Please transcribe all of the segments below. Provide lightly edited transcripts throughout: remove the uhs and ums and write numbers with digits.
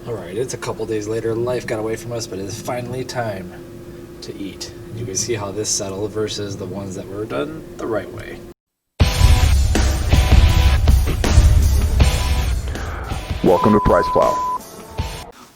Alright, it's a couple days later, life got away from us, but it's finally time to eat. You can see how this settled versus the ones that were done the right way. Welcome to PricePlow.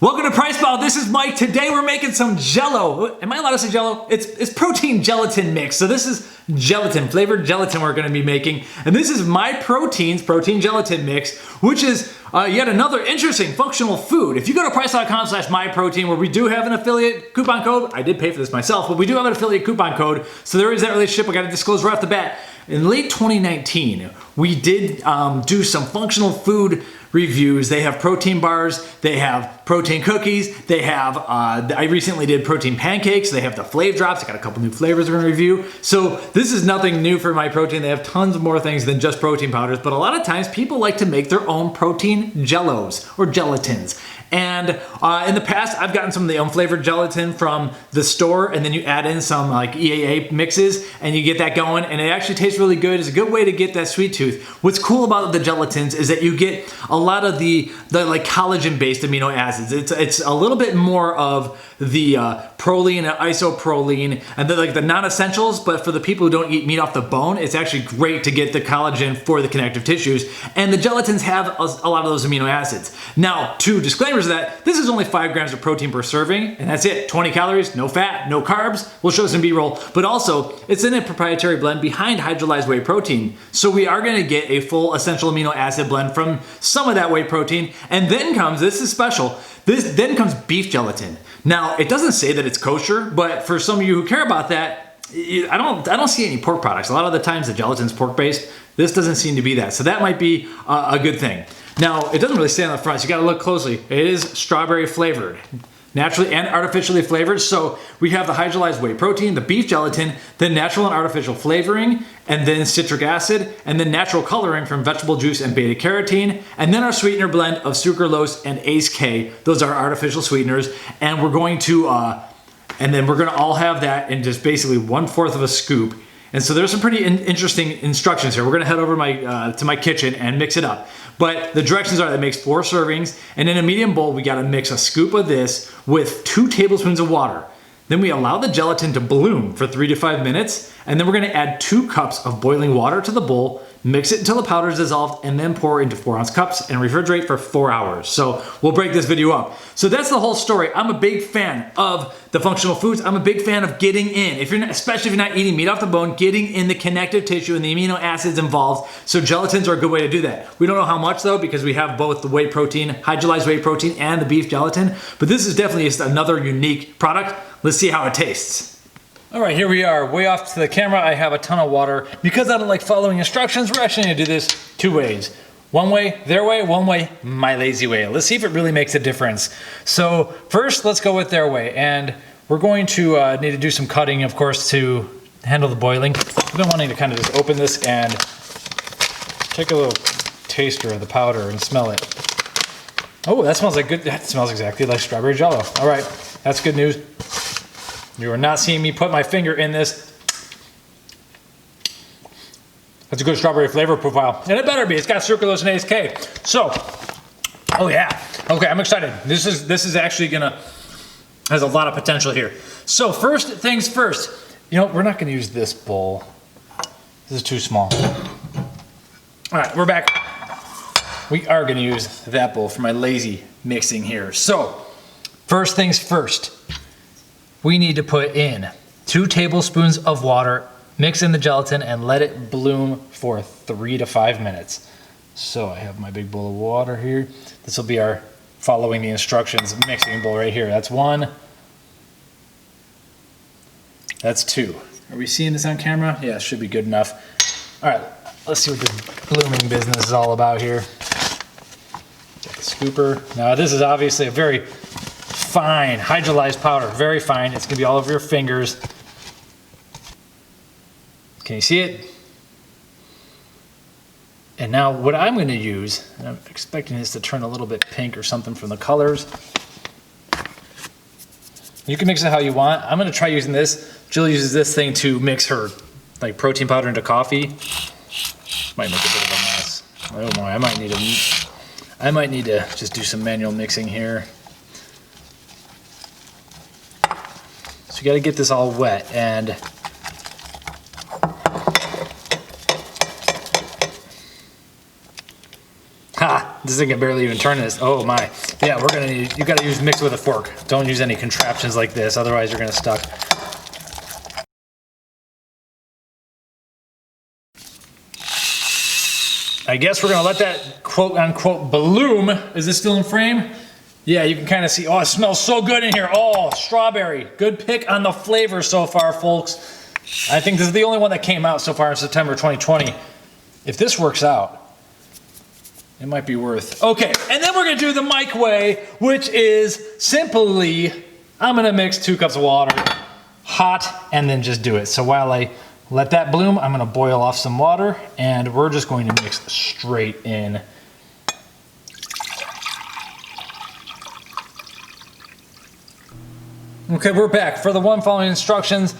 Welcome to PricePlow. This is Mike. Today we're making some Jello. Am I allowed to say Jello? It's protein gelatin mix. So this is gelatin, flavored gelatin we're going to be making. And this is Myprotein's protein gelatin mix, which is yet another interesting functional food. If you go to pricelow.com/myprotein, where we do have an affiliate coupon code, I did pay for this myself, but we do have an affiliate coupon code. So there is that relationship. I got to disclose right off the bat. In late 2019, we did do some functional food reviews. They have protein bars, they have protein cookies, they have, I recently did protein pancakes, they have the Flav Drops, I got a couple new flavors we're gonna review. So this is nothing new for Myprotein. They have tons more things than just protein powders, but a lot of times people like to make their own protein jellos or gelatins. And in the past, I've gotten some of the unflavored gelatin from the store, and then you add in some like EAA mixes, and you get that going, and it actually tastes really good. It's a good way to get that sweet tooth. What's cool about the gelatins is that you get a lot of the like collagen-based amino acids. It's a little bit more of the proline and isoproline, and like the non-essentials, but for the people who don't eat meat off the bone, it's actually great to get the collagen for the connective tissues. And the gelatins have a lot of those amino acids. Now, two disclaimers of that: this is only 5 grams of protein per serving, and that's it. 20 calories, no fat, no carbs. We'll show some B-roll, but also it's in a proprietary blend behind hydrolyzed whey protein. So we are gonna get a full essential amino acid blend from some of that whey protein, and then comes, this is special, then comes beef gelatin. Now, it doesn't say that it's kosher, but for some of you who care about that, I don't see any pork products. A lot of the times the gelatin's pork-based. This doesn't seem to be that, so that might be a good thing. Now, it doesn't really say on the front, so you gotta look closely. It is strawberry flavored, naturally and artificially flavored. So we have the hydrolyzed whey protein, the beef gelatin, then natural and artificial flavoring, and then citric acid, and then natural coloring from vegetable juice and beta carotene, and then our sweetener blend of sucralose and ACE-K. Those are artificial sweeteners, and we're going to, and then we're gonna all have that in just basically 1/4 of a scoop. And so there's some pretty interesting instructions here. We're gonna head over to my kitchen and mix it up. But the directions are that it makes 4 servings, and in a medium bowl, we gotta mix a scoop of this with 2 tablespoons of water. Then we allow the gelatin to bloom for 3 to 5 minutes, and then we're gonna add 2 cups of boiling water to the bowl, mix it until the powder is dissolved, and then pour into 4-ounce cups and refrigerate for 4 hours. So we'll break this video up. So that's the whole story. I'm a big fan of the functional foods. I'm a big fan of getting in, especially if you're not eating meat off the bone, getting in the connective tissue and the amino acids involved. So gelatins are a good way to do that. We don't know how much though, because we have both the whey protein, hydrolyzed whey protein, and the beef gelatin. But this is definitely just another unique product. Let's see how it tastes. All right, here we are, way off to the camera. I have a ton of water. Because I don't like following instructions, we're actually gonna do this 2 ways. One way, their way, one way, my lazy way. Let's see if it really makes a difference. So first, let's go with their way. And we're going to need to do some cutting, of course, to handle the boiling. I've been wanting to kind of just open this and take a little taster of the powder and smell it. Oh, that smells like good, that smells exactly like strawberry jello. All right, that's good news. You are not seeing me put my finger in this. That's a good strawberry flavor profile. And it better be, it's got sucralose and ACE-K. So, oh yeah, okay, I'm excited. This is actually has a lot of potential here. So first things first, we're not gonna use this bowl. This is too small. All right, we're back. We are gonna use that bowl for my lazy mixing here. So, first things first. We need to put in 2 tablespoons of water, mix in the gelatin, and let it bloom for 3 to 5 minutes. So I have my big bowl of water here. This will be our following the instructions mixing bowl right here. That's 1. That's 2. Are we seeing this on camera? Yeah, it should be good enough. All right, let's see what this blooming business is all about here. Get the scooper. Now this is obviously a very fine hydrolyzed powder, very fine. It's gonna be all over your fingers. Can you see it? And now what I'm gonna use, and I'm expecting this to turn a little bit pink or something from the colors. You can mix it how you want. I'm gonna try using this. Jill uses this thing to mix her like protein powder into coffee. Might make a bit of a mess. I don't know, I might need to just do some manual mixing here. So you got to get this all wet, and this thing can barely even turn this. Oh my. Yeah, you got to use mix with a fork. Don't use any contraptions like this, otherwise you're going to stuck. I guess we're going to let that quote unquote bloom. Is this still in frame? Yeah, you can kind of see. Oh, it smells so good in here. Oh, strawberry. Good pick on the flavor so far, folks. I think this is the only one that came out so far in September 2020. If this works out, it might be worth. Okay, and then we're gonna do the Mike way, which is simply, I'm gonna mix 2 cups of water, hot, and then just do it. So while I let that bloom, I'm gonna boil off some water, and we're just going to mix straight in. Okay, we're back. For the one following instructions,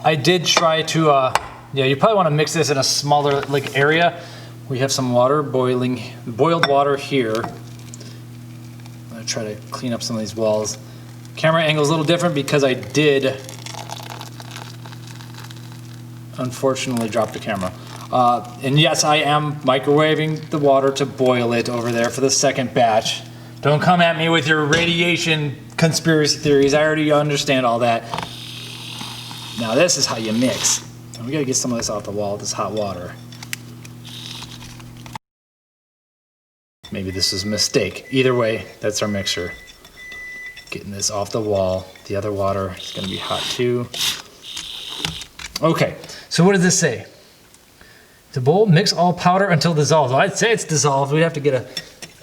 I did try to, yeah, you probably wanna mix this in a smaller area. We have some water boiling, boiled water here. I'm gonna try to clean up some of these walls. Camera angle is a little different because I did, unfortunately, drop the camera. And yes, I am microwaving the water to boil it over there for the second batch. Don't come at me with your radiation conspiracy theories. I already understand all that. Now this is how you mix. So we gotta get some of this off the wall, this hot water. Maybe this is a mistake. Either way, that's our mixer. Getting this off the wall. The other water is gonna be hot too. Okay, so what does this say? The bowl, mix all powder until dissolved. Well, I'd say it's dissolved. We have to get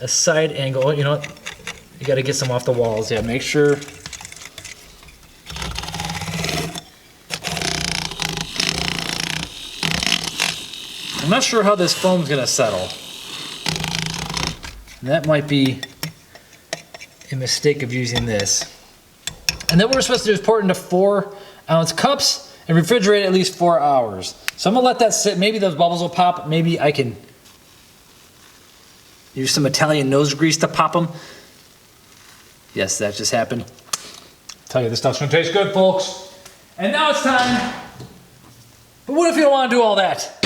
a side angle. You know what? You gotta get some off the walls. Yeah, make sure. I'm not sure how this foam's gonna settle. That might be a mistake of using this. And then what we're supposed to do is pour it into 4-ounce cups and refrigerate at least 4 hours. So I'm gonna let that sit. Maybe those bubbles will pop. Maybe I can use some Italian nose grease to pop them. Yes, that just happened. Tell you, this stuff's gonna taste good, folks. And now it's time. But what if you don't wanna do all that?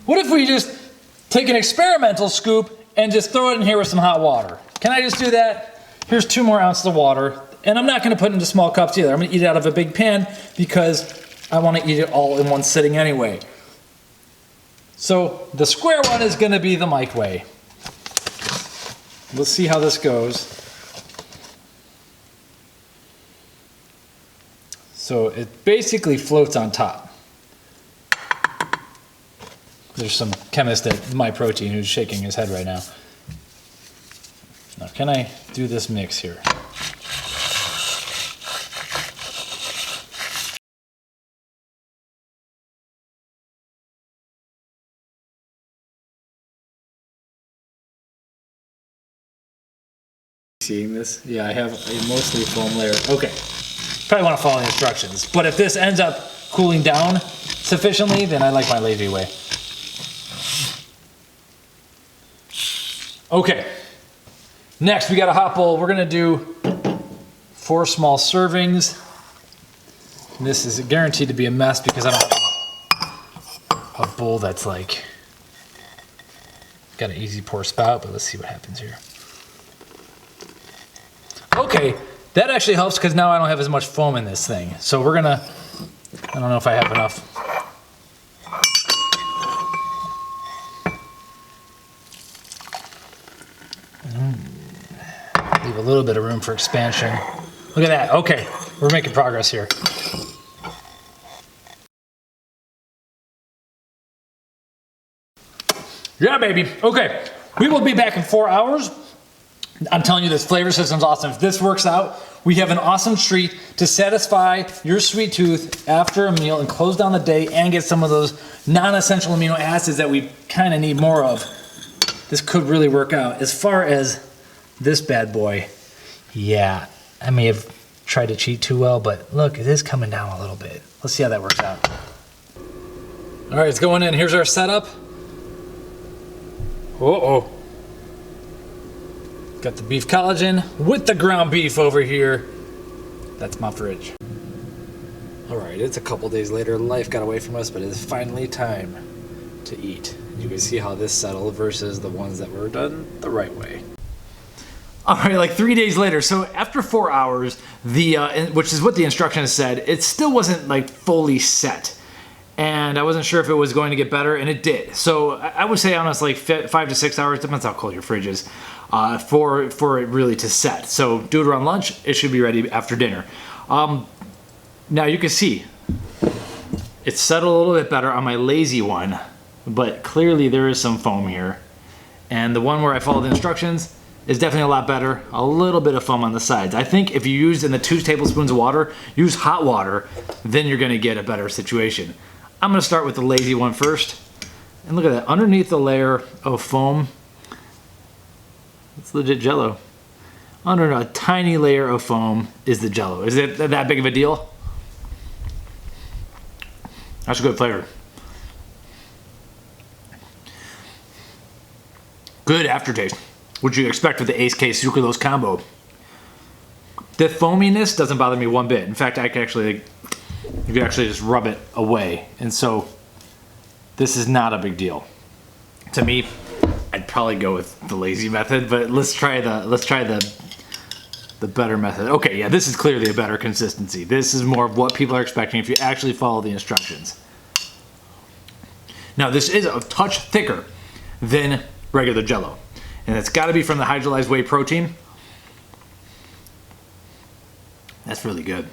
What if we just take an experimental scoop and just throw it in here with some hot water? Can I just do that? Here's 2 more ounces of water. And I'm not gonna put it into small cups either. I'm gonna eat it out of a big pan because I wanna eat it all in one sitting anyway. So the square one is gonna be the Mike way. Let's see how this goes. So it basically floats on top. There's some chemist at Myprotein who's shaking his head right now. Now, can I do this mix here? Seeing this? Yeah, I have a mostly foam layer. Okay, probably want to follow the instructions. But if this ends up cooling down sufficiently, then I like my lazy way. Okay, next we got a hot bowl. We're gonna do 4 small servings. This is guaranteed to be a mess because I don't have a bowl that's like, got an easy pour spout, but let's see what happens here. Okay, that actually helps because now I don't have as much foam in this thing. So we're gonna, I don't know if I have enough. Leave a little bit of room for expansion. Look at that. Okay, we're making progress here. Yeah, baby. Okay, we will be back in 4 hours. I'm telling you, this flavor system's awesome. If this works out, we have an awesome treat to satisfy your sweet tooth after a meal and close down the day and get some of those non-essential amino acids that we kind of need more of. This could really work out. As far as this bad boy, yeah, I may have tried to cheat too well, but look, it is coming down a little bit. Let's see how that works out. All right, it's going in. Here's our setup. Uh-oh. Got the beef collagen with the ground beef over here. That's my fridge. Alright, it's a couple days later. Life got away from us, but it's finally time to eat. You can see how this settled versus the ones that were done the right way. Alright, like 3 days later, so after 4 hours, which is what the instructions said, it still wasn't like fully set. And I wasn't sure if it was going to get better, and it did. So I would say on us like 5 to 6 hours, depends how cold your fridge is, for it really to set. So do it around lunch, it should be ready after dinner. Now you can see, it's settled a little bit better on my lazy one, but clearly there is some foam here. And the one where I followed the instructions is definitely a lot better. A little bit of foam on the sides. I think if you use in the 2 tablespoons of water, use hot water, then you're gonna get a better situation. I'm gonna start with the lazy one first. And look at that, underneath the layer of foam, it's legit Jello. Under a tiny layer of foam is the Jello. Is it that big of a deal? That's a good flavor. Good aftertaste, which you expect with the Ace Case Sucralose combo. The foaminess doesn't bother me one bit. In fact, I can actually, you can actually just rub it away. And so this is not a big deal. To me, I'd probably go with the lazy method, but let's try the better method. Okay, yeah, this is clearly a better consistency. This is more of what people are expecting if you actually follow the instructions. Now, this is a touch thicker than regular Jello, and it's got to be from the hydrolyzed whey protein. That's really good.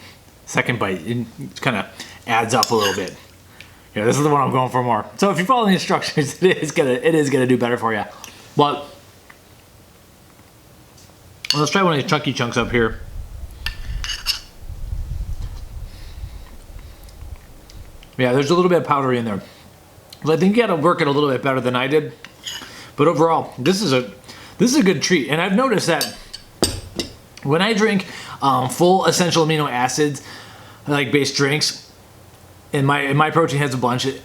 Second bite, it kind of adds up a little bit. Yeah, this is the one I'm going for more. So if you follow the instructions, it is gonna do better for you. But let's try one of these chunky chunks up here. Yeah, there's a little bit of powder in there. So I think you gotta work it a little bit better than I did. But overall, this is a good treat. And I've noticed that when I drink full essential amino acids, like based drinks, and Myprotein has a bunch, and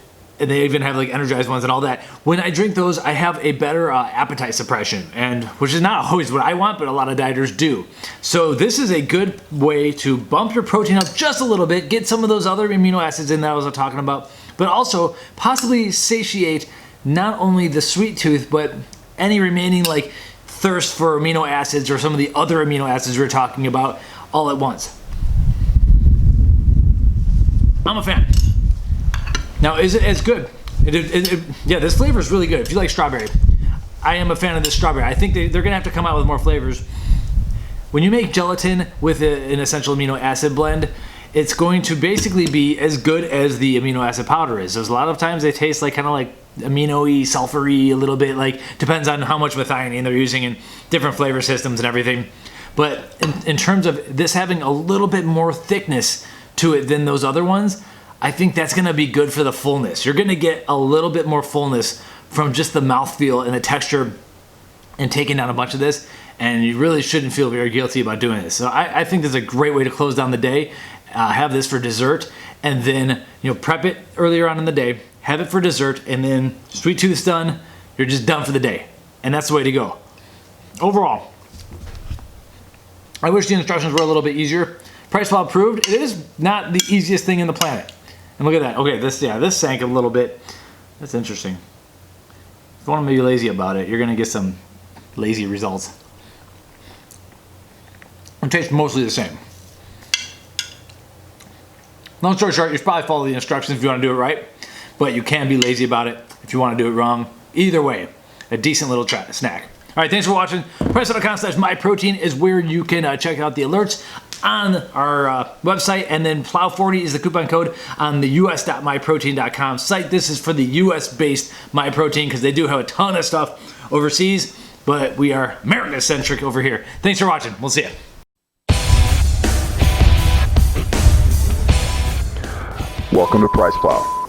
they even have like energized ones and all that. When I drink those, I have a better appetite suppression, and which is not always what I want, but a lot of dieters do. So this is a good way to bump your protein up just a little bit, get some of those other amino acids in that I was talking about, but also possibly satiate not only the sweet tooth, but any remaining like thirst for amino acids or some of the other amino acids we're talking about all at once. I'm a fan. Now, is it as good? Yeah, this flavor is really good. If you like strawberry, I am a fan of this strawberry. I think they're gonna have to come out with more flavors. When you make gelatin with an essential amino acid blend, it's going to basically be as good as the amino acid powder is. There's a lot of times they taste like kind of like amino-y, sulfur-y, a little bit, like depends on how much methionine they're using in different flavor systems and everything. But in terms of this having a little bit more thickness to it than those other ones, I think that's gonna be good for the fullness. You're gonna get a little bit more fullness from just the mouthfeel and the texture and taking down a bunch of this, and you really shouldn't feel very guilty about doing this. So I think this is a great way to close down the day. Have this for dessert, and then prep it earlier on in the day, have it for dessert, and then sweet tooth's done, you're just done for the day. And that's the way to go. Overall, I wish the instructions were a little bit easier. PricePlow approved. It is not the easiest thing in the planet. And look at that. Okay, this sank a little bit. That's interesting. If you want to be lazy about it, you're gonna get some lazy results. It tastes mostly the same. Long story short, you should probably follow the instructions if you want to do it right, but you can be lazy about it if you want to do it wrong. Either way, a decent little snack. All right, thanks for watching. PricePlow.com/myprotein is where you can check out the alerts on our website, and then PLOW40 is the coupon code on the us.myprotein.com site. This is for the US-based MyProtein because they do have a ton of stuff overseas, but we are America-centric over here. Thanks for watching. We'll see you. Welcome to PricePlow.